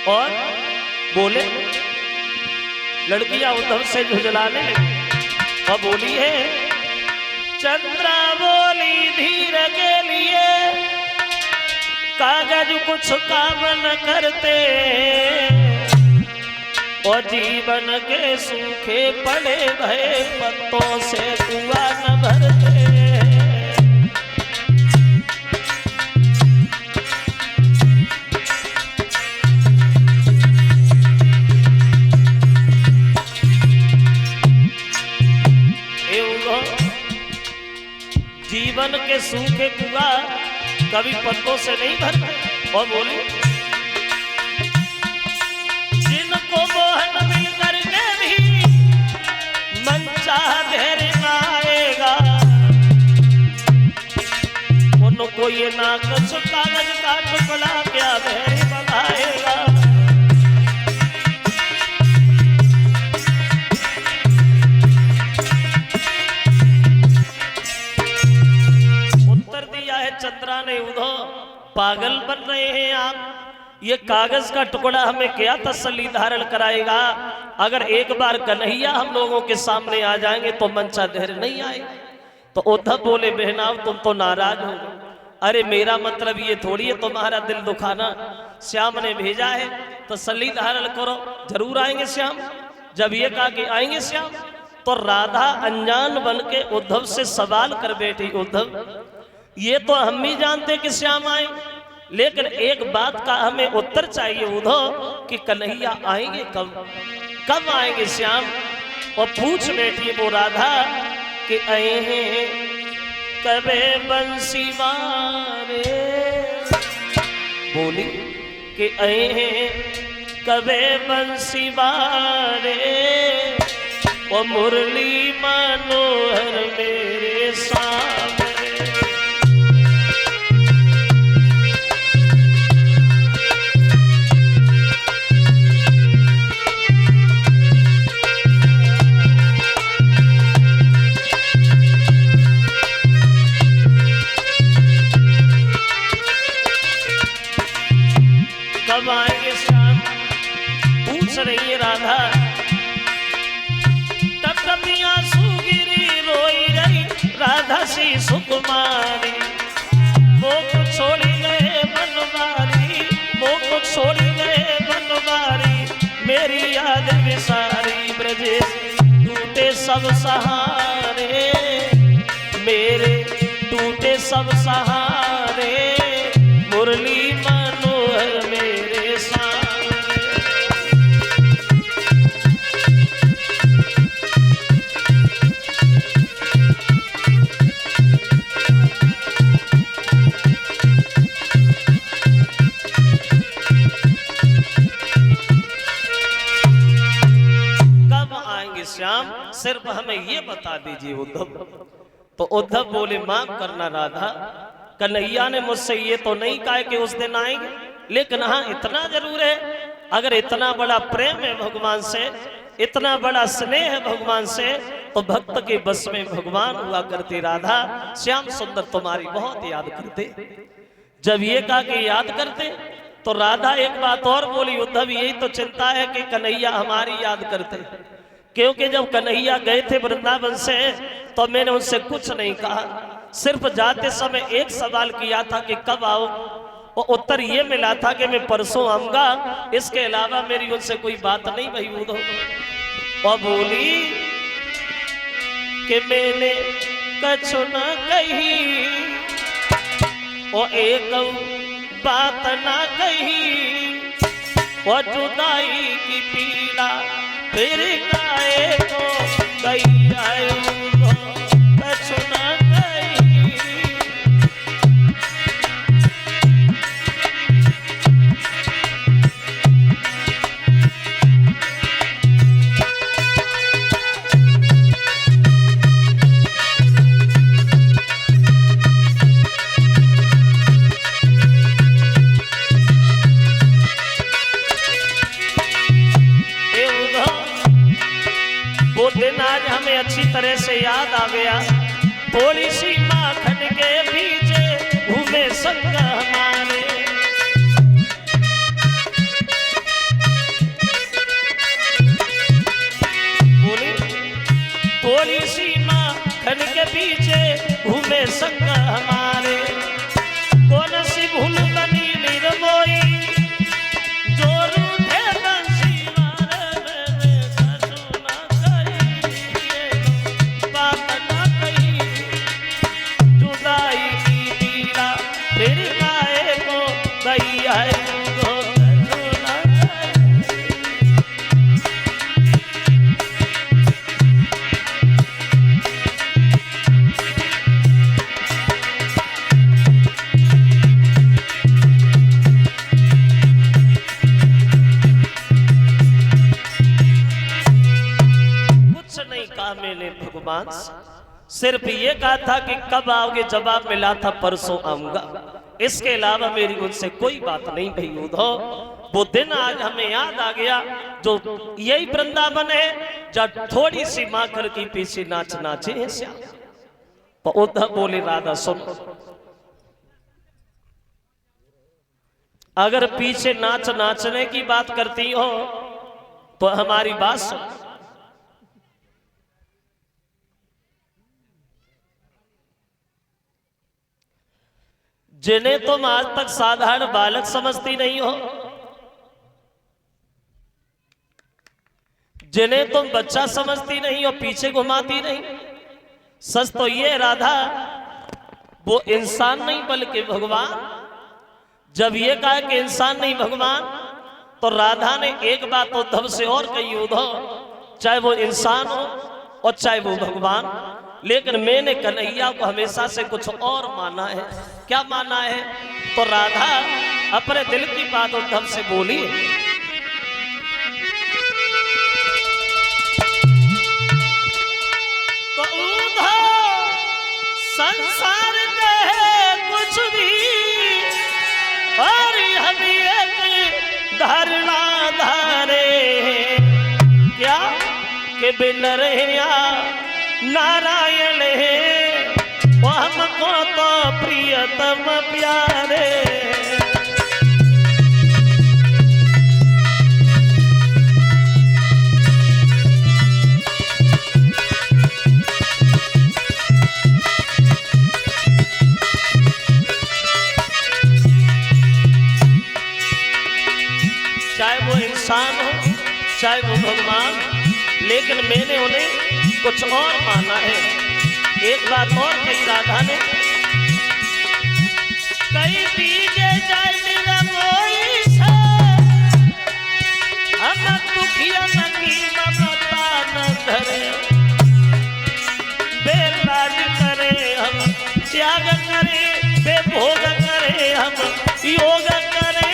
और बोले लड़कियां उद्धव से झुंझलाने लगी और बोली है चंद्रा बोली धीर के लिए कागज कुछ काम न करते और जीवन के सूखे पड़े भय पत्तों से कुआं न भरते। जीवन के सूखे कुआं कभी पत्तों से नहीं भरते। और बोली जिनको मोहन मिल करके भी मन चाह धैर्य न आएगा उनको ये ना कुछ कागज का टुकड़ा क्या धैर्य बनाएगा। चंद्रा ने उद्धव पागल बन रहे हैं आप, ये कागज का टुकड़ा हमें क्या तसल्ली धारण कराएगा। अगर एक बार कन्हैया हम लोगों के सामने आ जाएंगे तो मंचा धैर्य नहीं आएगा। तो उद्धव बोले बहनाव तुम तो नाराज हो। अरे मेरा मतलब ये थोड़ी है तुम्हारा दिल दुखाना। श्याम ने भेजा है तसल्ली धारण करो, जरूर आएंगे श्याम। जब ये कहा कि आएंगे श्याम तो राधा अनजान बन के उद्धव से सवाल कर बैठी उद्धव ये तो हम भी जानते कि श्याम आए, लेकिन एक बात का हमें उत्तर चाहिए उद्धव कि कन्हैया आएंगे कब आएंगे श्याम। और पूछ बैठी वो राधा कि आए हैं कबे बंसी मारे। बोली कि आए हैं कबे बंसी मारे और मुरली मनोहर मेरे सामने। कब आएंगे श्याम पूछ रही है राधा। तब कमियां सुगिरी रोई रही राधा सी सुकुमारी। वो को छोड़ी गए बनवारी, वो को छोड़ी गए बनवारी मेरी याद विसारी। ब्रजेश टूटे सब सहारे मेरे टूटे सब सहारे मुरली मनोहर मेरे सामने। कब आएंगे श्याम सिर्फ हमें ये बता दीजिए उद्धव। तो उद्धव बोले माफ करना राधा, कन्हैया ने मुझसे ये तो नहीं कहा कि उस दिन आएंगे, लेकिन हाँ इतना जरूर है अगर इतना बड़ा प्रेम है भगवान से, इतना बड़ा स्नेह है भगवान से तो भक्त के बस में भगवान हुआ करते। राधा श्याम सुंदर तुम्हारी बहुत याद करते। जब ये कहा कि याद करते तो राधा एक बात और बोली उद्धव यही तो चिंता है कि कन्हैया हमारी याद करते, क्योंकि जब कन्हैया गए थे वृंदावन से तो मैंने उनसे कुछ नहीं कहा, सिर्फ जाते समय एक सवाल किया था कि कब आओ और उत्तर ये मिला था कि मैं परसों आऊंगा। इसके अलावा मेरी उनसे कोई बात नहीं भई उद्धव। और बोली कि मैंने कछु न कही और एक बात न कही और जुदाई की पीड़ा फिर गाए तो गई आए कछु न कही। आज हमें अच्छी तरह से याद आ गया। थोड़ी सी माखन के पीछे घूमे संग हमारे, पीछे घूमे संग हमारे। कौन सी भूल बनी निर्मोही जो रूठे बंसी वाले मेरे ससु न कही बात न कही जुदाई की पीड़ा फिर गाए को गई है तुझको ससु न मैंने भगवान सिर्फ ये कहा था कि कब आओगे, जवाब मिला था परसों आऊंगा। इसके अलावा मेरी उनसे कोई बात नहीं भई उद्धव। वो दिन आज हमें याद आ गया जो यही वृंदावन है जब थोड़ी सी माखर की पीछे नाच नाचे हैं श्याम। तो उद्धव बोले राधा सुन, अगर पीछे नाच नाचने की बात करती हो तो हमारी बात सुन। जिन्हें तुम आज तक साधारण बालक समझती नहीं हो, जिन्हें तुम बच्चा समझती नहीं हो, पीछे घुमाती नहीं, सच तो ये राधा वो इंसान नहीं बल्कि भगवान। जब ये कहा कि इंसान नहीं भगवान, तो राधा ने एक बात उद्धव से और कही, उद्धव चाहे वो इंसान हो और चाहे वो भगवान, लेकिन मैंने कन्हैया को हमेशा से कुछ और माना है। क्या माना है? तो राधा अपने दिल की बात उद्धव से बोली, तो उद्धव संसार कहे कुछ भी और हम एक धरना धारे क्या के बिन रहिया नारायण है वो हमको तो प्रियतम प्यारे। चाहे वो इंसान हो चाहे वो भगवान, लेकिन मैंने उन्हें कुछ और माना है। एक बात और कही राधा ने, कई बीजे जाए मेरा कोई से हम दुखिया नकी बता न धरे, बेलाज करे हम त्याग करे, बेभोग करे हम योग करे।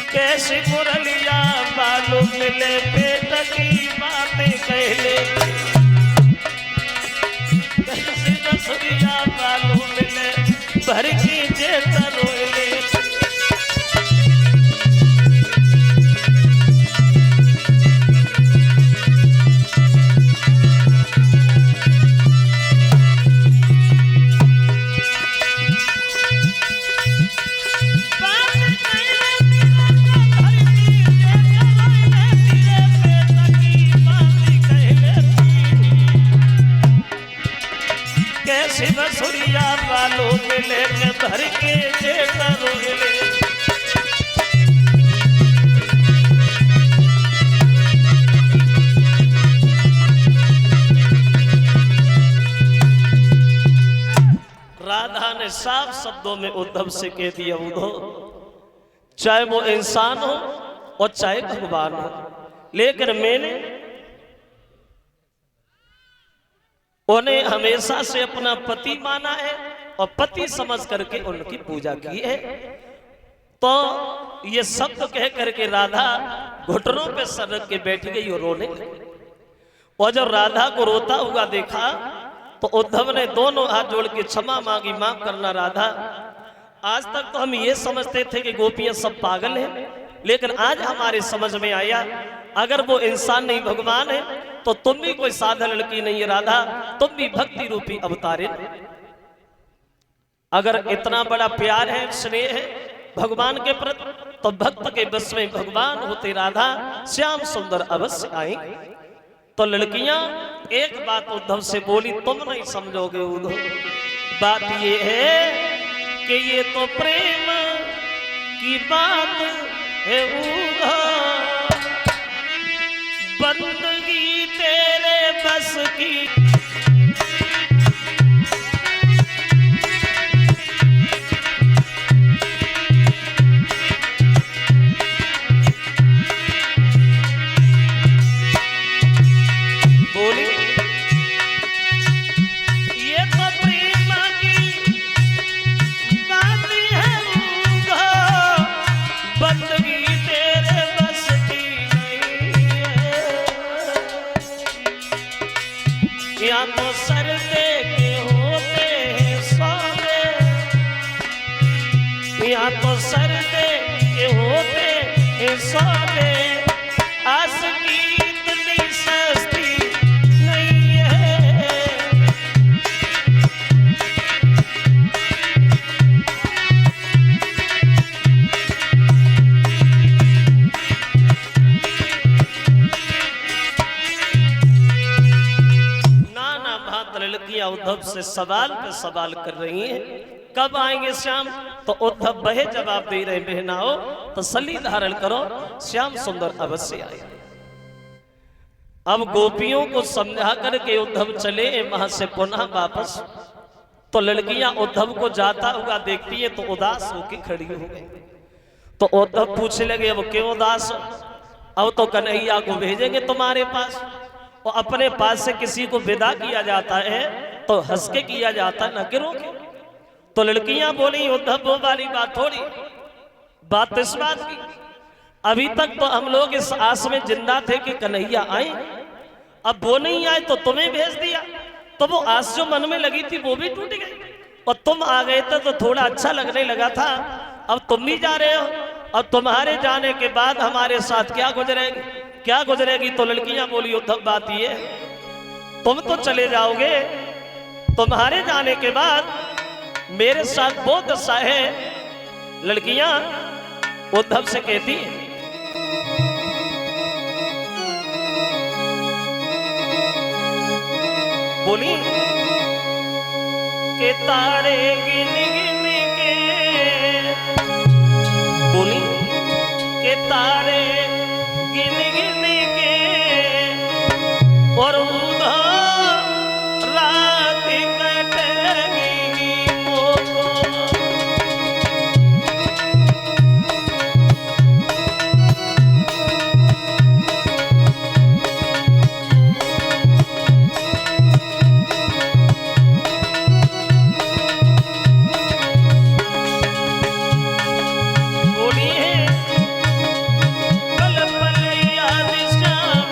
कैसे मुरलिया बालू मिले पेट की बातें कहले, कैसे बसुरिया बालू मिले भर की जेत रोले। बसुरिया बालू मिले भर के जेत रोले। राधा ने ने साफ शब्दों में उद्धव से कह दिया, उद्धव चाहे वो इंसान हो और चाहे भगवान हो, लेकिन मैंने उन्हें हमेशा से अपना पति माना है और पति समझ करके उनकी पूजा की है। तो ये शब्द कह करके राधा घुटनों पे सर रख के बैठ गई और रोने लगी। और जब राधा को रोता हुआ देखा तो उद्धव ने दोनों हाथ जोड़ के क्षमा मांगी, माफ करना राधा। आज तक तो हम ये समझते थे कि गोपियां सब पागल हैं, लेकिन आज हमारे समझ में आया अगर वो इंसान नहीं भगवान है तो तुम भी कोई साधारण लड़की नहीं है राधा, तुम भी भक्ति रूपी अवतारिण। अगर इतना बड़ा प्यार है, स्नेह है भगवान के प्रति, तो भक्त के बस में भगवान होते राधा श्याम सुंदर अवश्य आएंगे। तो लड़कियां एक बात उद्धव से बोली, तुम नहीं समझोगे उद्धव, बात ये है कि ये तो प्रेम की बात है उद्धव, बंदगी तेरे बस की। या तो सरदे के होते हैं सौदे, या तो सरदे के होते हैं सौदे, आस की इतनी सस्ती नहीं है। लड़कियां उद्धव से सवाल पे सवाल कर रही हैं, कब आएंगे श्याम? तो उद्धव बहे जवाब दे रहे, बहना हो तसल्ली धारण करो, श्याम सुंदर अवश्य आए। अब गोपियों को समझा करके उद्धव चले वहां से पुनः वापस। तो लड़कियां उद्धव को जाता हुआ देखती है तो उदास होकर खड़ी हो गई। तो उद्धव पूछने लगे, अब क्यों उदास हो? अब तो कन्हैया को भेजेंगे तुम्हारे पास, और अपने पास से किसी को विदा किया जाता है तो हंस के किया जाता, न कि रोके। तो लड़कियां बोली, उद्धव वो वाली बात थोड़ी, बात इस बात की, अभी तक तो हम लोग इस आस में जिंदा थे कि कन्हैया आए, अब वो नहीं आए तो तुम्हें भेज दिया, तो वो आस जो मन में लगी थी वो भी टूट गई, और तुम आ गए थे तो थोड़ा अच्छा लगने लगा था, अब तुम भी जा रहे हो, अब तुम्हारे जाने के बाद हमारे साथ क्या गुजरेगी, क्या गुजरेगी? तो लड़कियां बोली, उद्धव बात ये, तुम तो चले जाओगे, तुम्हारे जाने के बाद मेरे साथ बहुत दशा है। लड़कियां उद्धव से कहती हैं, बोली के तारे गिन गिन के, बोली के तारे गिन गिन के, और रात कटेगी मोको, बोली है पल पल याद श्याम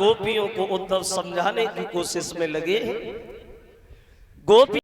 गोपियों को उद्धव समझाने की कोशिश में लगे। गोपी